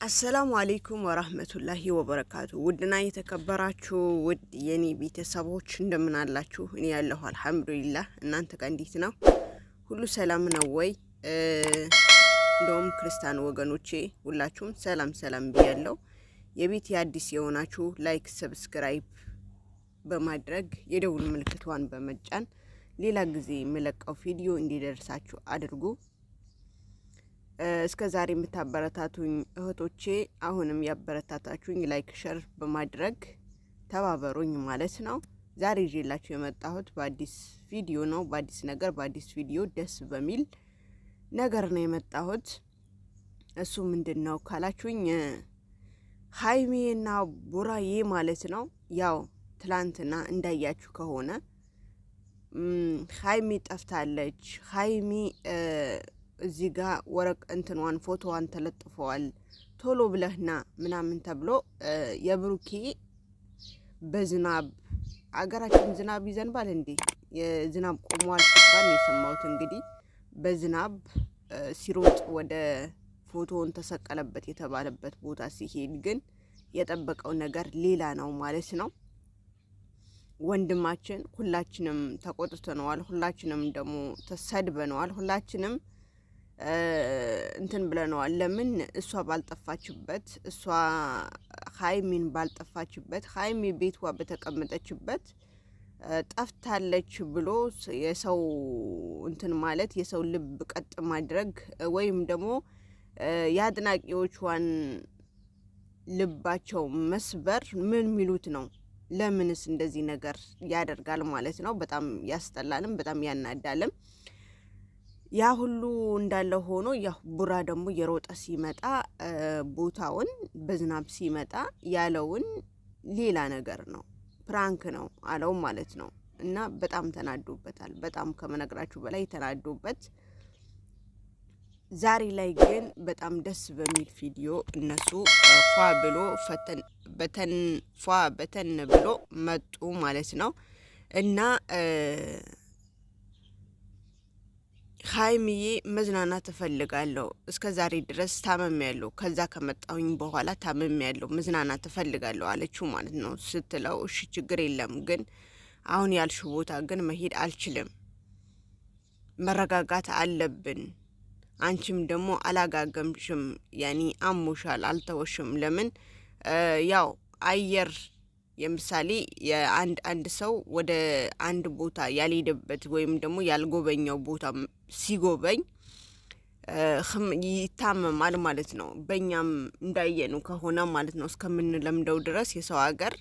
السلام عليكم ورحمة الله وبركاته. ودنا يتكبراችሁ ውድ የኔ ቤተሰቦች እንደምን አላችሁ? እኔ ያለሁ አልহামዱሊላህ። እናንተ እንዴት ነው? ሁሉ ሰላም ነው ወይ? እንደውም ክርስቲያን ወገኖቼ ሁላችሁም ሰላም ብያለሁ። የቤት አዲስ የሆናችሁ ላይክ ሰብስክራይብ በማድረግ የደውል ምልክቷን በመጫን ሌላ ጊዜ መለቀው ቪዲዮ እንዲደርሳችሁ አድርጉ። እስከ ዛሬ የምታበረታቱኝ እህቶቼ አሁንም ያበረታታችሁኝ ላይክ ሼር በማድረግ ተባበሩኝ ማለት ነው። ዛሬ ይዤላችሁ የመጣሁት በአዲስ ቪዲዮ ነው። በአዲስ ቪዲዮ ደስ በሚል ነገር ነው የመጣሁት። እሱ ምንድነው ካላችሁኝ ሃይሚና ቡራዬ ማለት ነው። ያው ትላንትና እንዳያችሁ ከሆነ ሃይሚ ጠፍታለች። ሃይሚ እዚህ ጋር ወረቅ እንትኗን ፎቶዋን ተለጥፈዋል። ቶሎ ብለህና ምናምን ተብሎ የብሩኬ በዝናብ አገራችን ዝናብ ይዘንባል እንዴ? የዝናብ ቆሟል ሲባል የሰማሁት እንግዲህ በዝናብ ሲሮጥ ወደ ፎቶውን ተሰቀለበት የተባለበት ቦታ ሲሄድ ግን የጠበቀው ነገር ሌላ ነው ማለት ነው። ወንድማችን ሁላችንም ተቆጥተነዋል። ሁላችንም ደግሞ ተሰድበነዋል። ሁላችንም እንትን ብለነዋል። ለምን እሷ ባልጠፋችበት እሷ ሃይሚን ባልጠፋችበት ሃይሚ ቤቷ በተቀመጠችበት ጠፍታለች ብሎ የሰው እንትን ማለት የሰው ልብ ቀጥ ማድረግ ወይም ደግሞ ያድናቂዎቿን ልባቸው መስበር ምን ሚሉት ነው? ለምንስ እንደዚህ ነገር ያደርጋል ማለት ነው። በጣም ያስጠላልም በጣም ያናዳልም። ያ ሁሉ እንዳለ ሆኖ ያ ቡራ ደግሞ የሮጠ ሲመጣ ቦታውን በዝናብ ሲመጣ ያለውን ሌላ ነገር ነው፣ ፕራንክ ነው አለው ማለት ነው። እና በጣም ተናዶበታል። በጣም ከመነግራችሁ በላይ ተናዶበት። ዛሬ ላይ ግን በጣም ደስ በሚል ቪዲዮ እነሱ በተን ብሎ መጡ ማለት ነው። እና ሃይሚዬ መዝናናት እፈልጋለሁ፣ እስከ ዛሬ ድረስ ታመሚያለሁ፣ ከዛ ከመጣሁኝ በኋላ ታመሚያለሁ፣ መዝናናት እፈልጋለሁ አለችው ማለት ነው። ስትለው እሺ ችግር የለም ግን አሁን ያልሽው ቦታ ግን መሄድ አልችልም፣ መረጋጋት አለብን። አንቺም ደግሞ አላጋገምሽም፣ ያኒ አሞሻል፣ አልተወሽም። ለምን ያው አየር የምሳሌ የአንድ ሰው ወደ አንድ ቦታ ያልሄደበት ወይም ደግሞ ያልጎበኘው ቦታ ሲጎበኝ ይታመማል ማለት ነው። በእኛም እንዳየኑ ከሆነ ማለት ነው እስከምንለምደው ድረስ የሰው ሀገር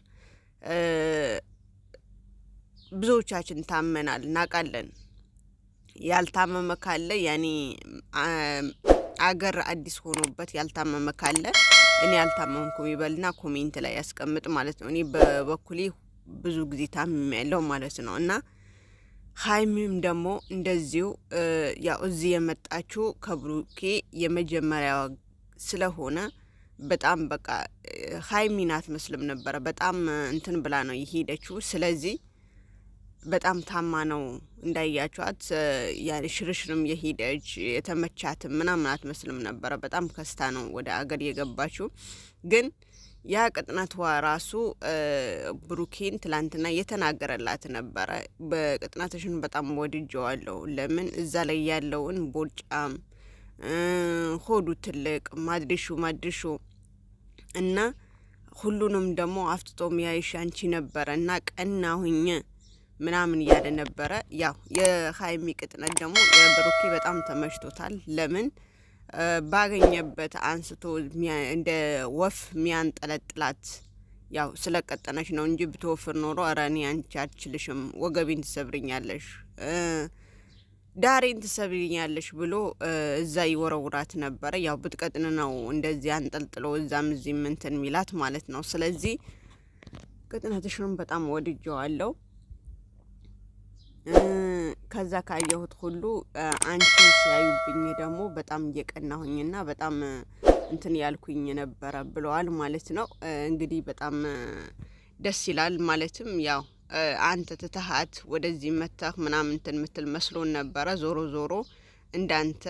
ብዙዎቻችን ታመናል እናውቃለን። ያልታመመ ካለ ያኔ አገር አዲስ ሆኖበት ያልታመመ ካለ እኔ ያልታመምኩም ይበልና ኮሜንት ላይ ያስቀምጥ ማለት ነው። እኔ በበኩሌ ብዙ ጊዜ ታምሜያለሁ ማለት ነው። እና ሃይሚም ደግሞ እንደዚሁ ያው እዚህ የመጣችው ከብሩኬ የመጀመሪያው ስለሆነ በጣም በቃ ሃይሚን አትመስልም ነበረ። በጣም እንትን ብላ ነው የሄደችው። ስለዚህ በጣም ታማ ነው እንዳያችኋት። ያኔ ሽርሽርም የሄደች የተመቻትም ምናምን አትመስልም ነበረ። በጣም ከስታ ነው ወደ አገር የገባችው። ግን ያ ቅጥነቷ ራሱ ብሩኬን ትላንትና የተናገረላት ነበረ። በቅጥነትሽን በጣም ወድጀዋለሁ። ለምን እዛ ላይ ያለውን ቦርጫም ሆዱ ትልቅ ማድሪሹ እና ሁሉንም ደግሞ አፍጥጦ ሚያይሽ አንቺ ነበረ እና ቀናሁኝ ምናምን ያለ ነበረ። ያው የሃይሚ ቅጥነት ደግሞ የብሩኬ በጣም ተመችቶታል። ለምን ባገኘበት አንስቶ እንደ ወፍ ሚያንጠለጥላት ያው ስለቀጠነች ነው እንጂ ብትወፍር ኖሮ ኧረ እኔ አንቺ አልችልሽም፣ ወገቤን ትሰብርኛለሽ፣ ዳሬን ትሰብርኛለሽ ብሎ እዛ ይወረውራት ነበረ። ያው ብትቀጥን ነው እንደዚህ አንጠልጥሎ እዛም እዚህም እንትን ሚላት ማለት ነው። ስለዚህ ቅጥነትሽንም በጣም ወድጀዋለሁ። ከዛ ካየሁት ሁሉ አንቺ ሲያዩብኝ ደግሞ በጣም እየቀናሁኝና በጣም እንትን ያልኩኝ ነበረ ብለዋል ማለት ነው። እንግዲህ በጣም ደስ ይላል። ማለትም ያው አንተ ትተሃት ወደዚህ መተህ ምናምን እንትን ምትል መስሎን ነበረ። ዞሮ ዞሮ እንዳንተ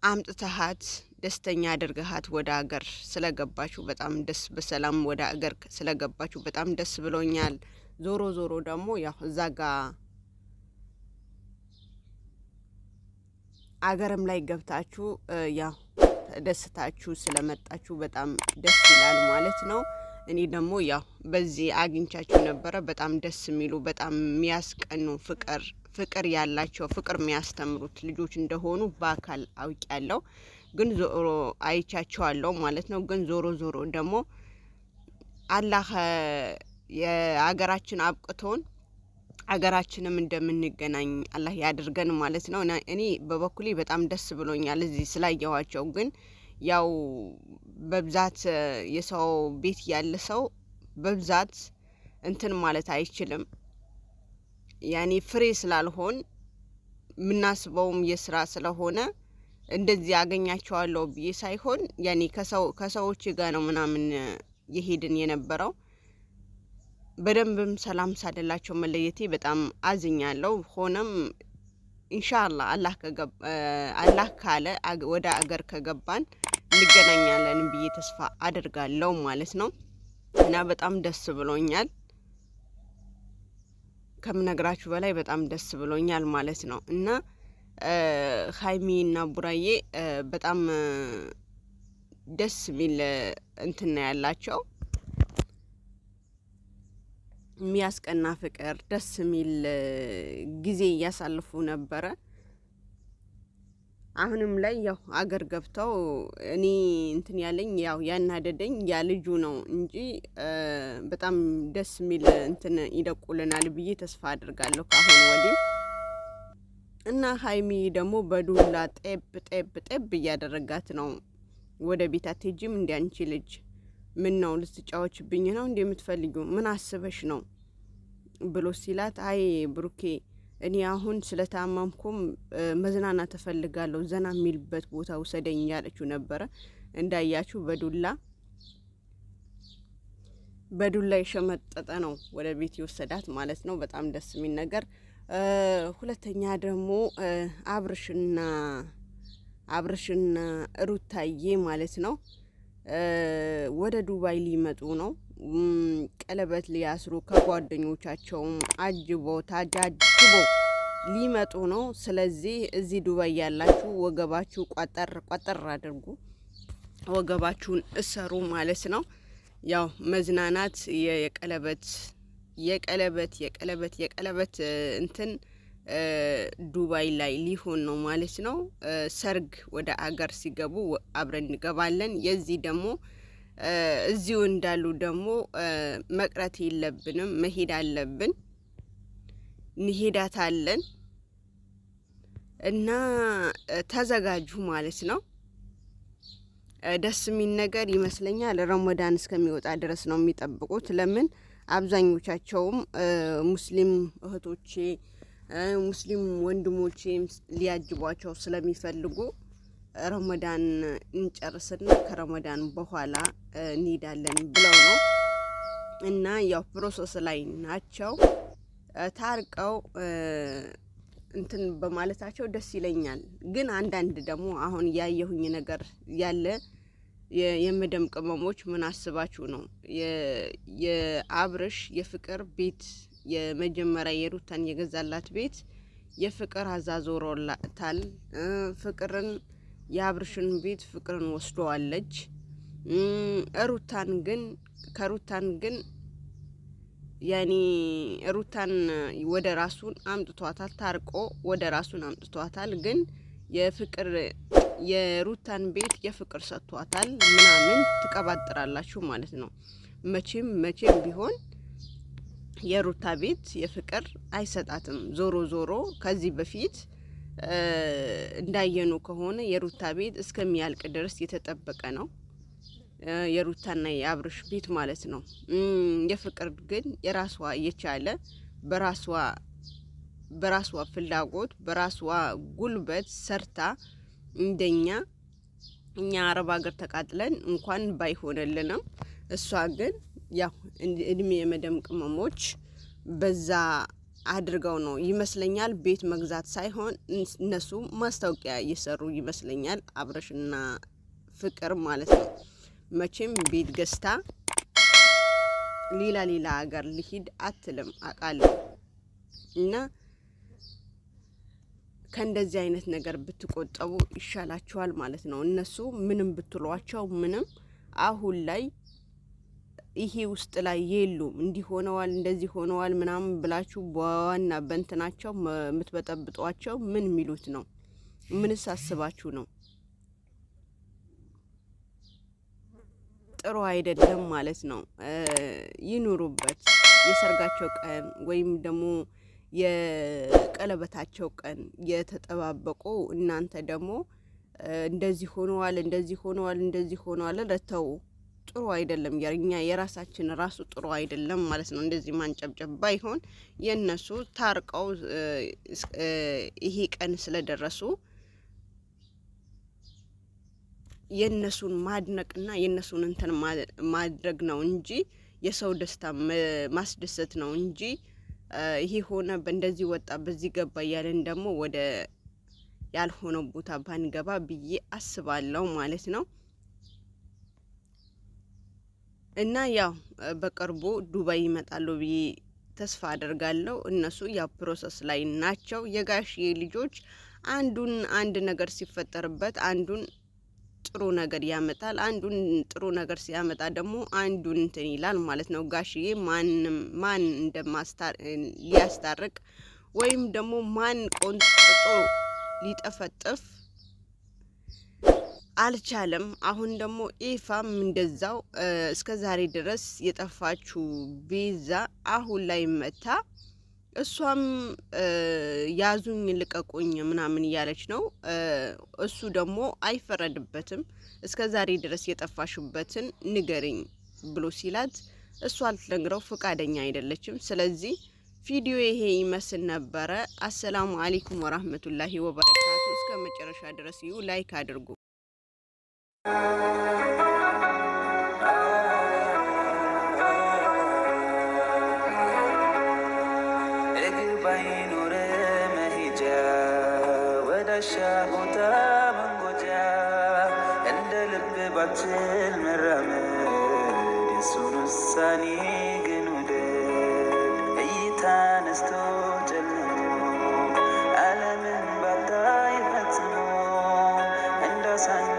አምጥተሃት ደስተኛ አድርገሃት ወደ አገር ስለገባችሁ በጣም ደስ በሰላም ወደ አገር ስለገባችሁ በጣም ደስ ብሎኛል። ዞሮ ዞሮ ደግሞ ያው እዛ ጋ አገርም ላይ ገብታችሁ ያው ተደስታችሁ ስለመጣችሁ በጣም ደስ ይላል ማለት ነው። እኔ ደግሞ ያው በዚህ አግኝቻችሁ ነበረ። በጣም ደስ የሚሉ በጣም የሚያስቀኑ ፍቅር ያላቸው ፍቅር የሚያስተምሩት ልጆች እንደሆኑ በአካል አውቂያለሁ፣ ግን ዞሮ አይቻቸዋለሁ ማለት ነው። ግን ዞሮ ዞሮ ደግሞ አላህ የአገራችን አብቅቶን አገራችንም እንደምንገናኝ አላህ ያድርገን ማለት ነው። እኔ በበኩሌ በጣም ደስ ብሎኛል እዚህ ስላየኋቸው። ግን ያው በብዛት የሰው ቤት ያለ ሰው በብዛት እንትን ማለት አይችልም። ያኔ ፍሬ ስላልሆን የምናስበውም የስራ ስለሆነ እንደዚህ ያገኛቸዋለሁ ብዬ ሳይሆን ያኔ ከሰዎች ጋር ነው ምናምን የሄድን የነበረው። በደንብም ሰላም ሳደላቸው መለየቴ በጣም አዝኛለሁ። ሆነም ኢንሻአላህ አላህ ካለ ወደ አገር ከገባን እንገናኛለን ብዬ ተስፋ አደርጋለሁ ማለት ነው። እና በጣም ደስ ብሎኛል፣ ከምነግራችሁ በላይ በጣም ደስ ብሎኛል ማለት ነው። እና ሀይሚና ቡራዬ በጣም ደስ የሚል እንትን ያላቸው የሚያስቀና ፍቅር ደስ የሚል ጊዜ እያሳልፉ ነበረ። አሁንም ላይ ያው አገር ገብተው እኔ እንትን ያለኝ ያው ያናደደኝ ያ ልጁ ነው እንጂ በጣም ደስ የሚል እንትን ይደቁልናል ብዬ ተስፋ አድርጋለሁ ካሁን ወዲህ። እና ሀይሚ ደግሞ በዱላ ጤብ እያደረጋት ነው። ወደ ቤት አትሄጂም እንዲ አንቺ ልጅ ምን ነው ልትጫወችብኝ ነው እንዴ የምትፈልጊው? ምን አስበሽ ነው ብሎ ሲላት፣ አይ ብሩኬ እኔ አሁን ስለታመምኩም መዝናናት እፈልጋለሁ፣ ዘና የሚልበት ቦታ ውሰደኝ ያለችው ነበረ። እንዳያችሁ በዱላ የሸመጠጠ ነው ወደ ቤት የወሰዳት ማለት ነው። በጣም ደስ የሚል ነገር። ሁለተኛ ደግሞ አብርሽና ሩታዬ ማለት ነው ወደ ዱባይ ሊመጡ ነው። ቀለበት ሊያስሩ ከጓደኞቻቸውም ታጃጅቦ ሊመጡ ነው። ስለዚህ እዚህ ዱባይ ያላችሁ ወገባችሁ ቋጠር አድርጉ፣ ወገባችሁን እሰሩ ማለት ነው። ያው መዝናናት የቀለበት እንትን ዱባይ ላይ ሊሆን ነው ማለት ነው። ሰርግ ወደ አገር ሲገቡ አብረን እንገባለን። የዚህ ደግሞ እዚሁ እንዳሉ ደግሞ መቅረት የለብንም፣ መሄድ አለብን፣ እንሄዳታለን እና ተዘጋጁ ማለት ነው። ደስ የሚል ነገር ይመስለኛል። ረመዳን እስከሚወጣ ድረስ ነው የሚጠብቁት። ለምን አብዛኞቻቸውም ሙስሊም እህቶቼ ሙስሊም ወንድሞቼ ሊያጅቧቸው ስለሚፈልጉ ረመዳን እንጨርስና ከረመዳን በኋላ እንሄዳለን ብለው ነው። እና ያው ፕሮሰስ ላይ ናቸው። ታርቀው እንትን በማለታቸው ደስ ይለኛል። ግን አንዳንድ ደግሞ አሁን ያየሁኝ ነገር ያለ የመደም ቅመሞች ምን አስባችሁ ነው የአብርሽ የፍቅር ቤት የመጀመሪያ የሩታን የገዛላት ቤት የፍቅር አዛዞሮላታል። ፍቅርን የአብርሽን ቤት ፍቅርን ወስደዋለች። ከሩታን ግን ያኒ ሩታን ወደ ራሱን አምጥቷታል። ታርቆ ወደ ራሱን አምጥቷታል። ግን የሩታን ቤት የፍቅር ሰጥቷታል ምናምን ትቀባጥራላችሁ ማለት ነው። መቼም ቢሆን የሩታ ቤት የፍቅር አይሰጣትም። ዞሮ ከዚህ በፊት እንዳየኑ ከሆነ የሩታ ቤት እስከሚያልቅ ድረስ የተጠበቀ ነው፣ የሩታና የአብርሽ ቤት ማለት ነው። የፍቅር ግን የራሷ የቻለ በራሷ ፍላጎት በራሷ ጉልበት ሰርታ እኛ አረብ ሀገር ተቃጥለን እንኳን ባይሆንልንም እሷ ግን ያው እድሜ የመደም ቅመሞች በዛ አድርገው ነው ይመስለኛል ቤት መግዛት ሳይሆን እነሱ ማስታወቂያ እየሰሩ ይመስለኛል አብረሽና ፍቅር ማለት ነው። መቼም ቤት ገዝታ ሌላ ሀገር ሊሄድ አትልም አቃለሁ። እና ከእንደዚህ አይነት ነገር ብትቆጠቡ ይሻላችኋል ማለት ነው። እነሱ ምንም ብትሏቸው ምንም አሁን ላይ ይሄ ውስጥ ላይ የሉም። እንዲህ ሆነዋል እንደዚህ ሆነዋል ምናምን ብላችሁ በዋና በእንትናቸው የምትበጠብጧቸው ምን ሚሉት ነው? ምንስ አስባችሁ ነው? ጥሩ አይደለም ማለት ነው። ይኑሩበት የሰርጋቸው ቀን ወይም ደግሞ የቀለበታቸው ቀን የተጠባበቁ እናንተ ደግሞ እንደዚህ ሆነዋል ለተው ጥሩ አይደለም። የኛ የራሳችን ራሱ ጥሩ አይደለም ማለት ነው። እንደዚህ ማንጨብጨብ ባይሆን የነሱ ታርቀው ይሄ ቀን ስለደረሱ የነሱን ማድነቅና የነሱን እንትን ማድረግ ነው እንጂ የሰው ደስታ ማስደሰት ነው እንጂ ይሄ ሆነ በእንደዚህ ወጣ በዚህ ገባ ያለን ደግሞ ወደ ያልሆነው ቦታ ባንገባ ብዬ አስባለሁ ማለት ነው። እና ያው በቅርቡ ዱባይ ይመጣሉ ብዬ ተስፋ አደርጋለሁ። እነሱ ያው ፕሮሰስ ላይ ናቸው። የጋሽዬ ልጆች አንድ ነገር ሲፈጠርበት አንዱን ጥሩ ነገር ያመጣል፣ አንዱን ጥሩ ነገር ሲያመጣ ደግሞ አንዱን እንትን ይላል ማለት ነው። ጋሽዬ ማን ሊያስታርቅ ወይም ደግሞ ማን ቆንጥጦ ሊጠፈጥፍ አልቻለም። አሁን ደግሞ ኢፋም እንደዛው እስከ ዛሬ ድረስ የጠፋችው ቤዛ አሁን ላይ መታ እሷም ያዙኝ ልቀቁኝ ምናምን እያለች ነው። እሱ ደግሞ አይፈረድበትም። እስከ ዛሬ ድረስ የጠፋሽበትን ንገሪኝ ብሎ ሲላት እሷ ልትነግረው ፈቃደኛ አይደለችም። ስለዚህ ቪዲዮ ይሄ ይመስል ነበረ። አሰላሙ አለይኩም ወራህመቱላሂ ወበረካቱ። እስከ መጨረሻ ድረስ ይዩ፣ ላይክ አድርጉ። ሻቦታ መንጎጃ እንደ ልብ ባችል መራመድ የሱን ውሳኔ ግን ውደድ። እይታ ነስቶ ጨልሞ ዓለምን ባታይ ፈጽሞ እንዳሳን